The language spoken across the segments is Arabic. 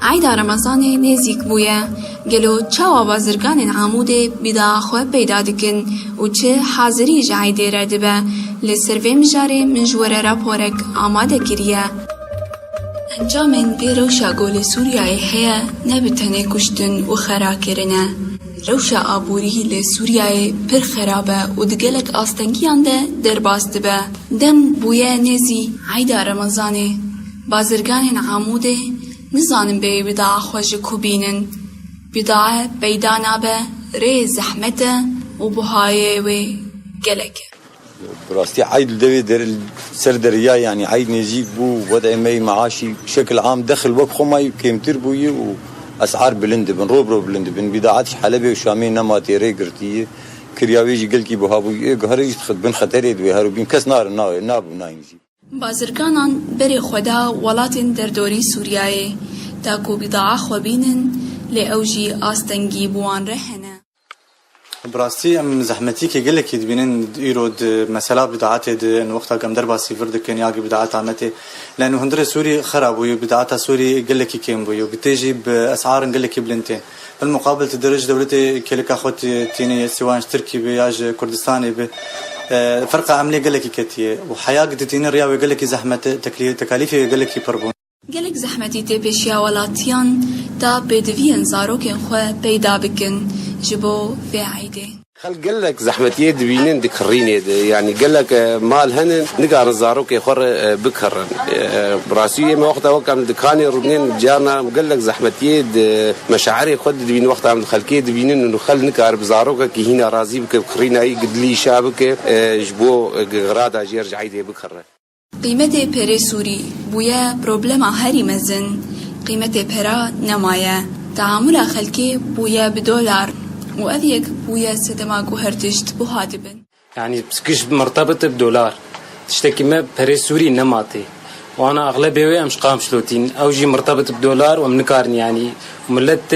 عیدا رمضان نزیک بویه گلو چاوا بازرگان عموده بیدا خو پیدا دکن و چه حاضری جایده ردبه لسروی مجاره منجوره راپورک آماده کریه. انجامن بیروشا گول سوریای هیا نبتنه کشتن و خرا کرنه. روشا آبوری لسوریای پر خرابه و دگلک آستنگیان ده در باست به دم بویه نزی عیدا رمضانه بازرگان عموده نزانم به بداع خوش کوبینن بداع پیدا نابه ری زحمته و بهای و گلک. براستي عيد دوي در سر دريا يعني عيد نزيك بو وضع مي معاشي بشكل عام دخل وقت خماي كيمتر بوي واسعار بلند بن روبرو بلند بن بداعات حلبي وشامي نماتي ري قرتيه كرياويجي قلكي بو هابو غهري خد بن خطري دوي هارو بين كاس نار ناب ناينجي بازرگانان بری خدا ولاتن در دوری سوریای تاکو بداع خوابینن لأوجی آستنگی بوان رهنه. براستي ام زحمتي كي قال لك يدبينن يرود مساله بدعات ان وقتها كم دربا سيفر كان ياقي بدعات عمتي لانه هندره سوري خرب وبدعات سوري قال لك كيم بو وبتجي باسعار قال لك بلنتين بالمقابل تدرج دولتي كلك اخوت تيني سواء تركي بياج كردستاني فرق عمليه قال لك كتيه وحياه قدتين رياوي قال لك زحمه تكاليفي قال لك يبربون قال لك زحمتي تبشيا ولاتيان تا بدوين زاروكن خو پیدا بكن جبو في عيدي خل قال لك زحمتي دبينين دكرين يعني قال لك مال هن نقار الزاروك يخر بكرن براسيه ما وقتها وكان دكاني ربنين جانا قال لك زحمتي مشاعري خد دبين وقتها عند خلكي دبينين انه خل نقار بزاروك كي هنا رازي بكرين اي قد لي شابك جبو غرادا جيرج عيدي بكره. قيمة بيري سوري بويا بروبلما هاري مزن قيمة بيرا نمايا تعامل خلكي بويا بدولار وأذيك بويا سدماغو هرتشت بهادبن يعني بسكش مرتبط بدولار تشتكي ما بيري سوري نماتي وانا اغلبيه مش قام شلوتين او جي مرتبط بدولار ومنكارني يعني وملت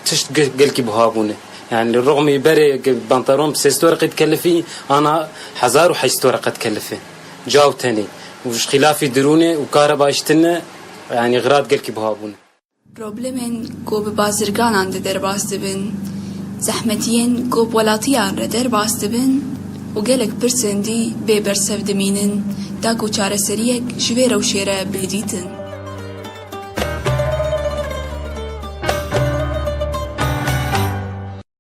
تشت قلكي بهابونه يعني للرغم يبري بنطلون بسيستو ورقه تكلفي انا 1000 ورقه تكلفي جاو تاني وش خلافي دروني وكهرباء اشتنا يعني غراد قلكي بهابونه بروبلمن كو ببازرگان عند در باستبن زحمتين كو بولاتيان ردر باستبن وقالك برسندي ببرسف دمينن داكو چارسريك شويرو شيرا بديتن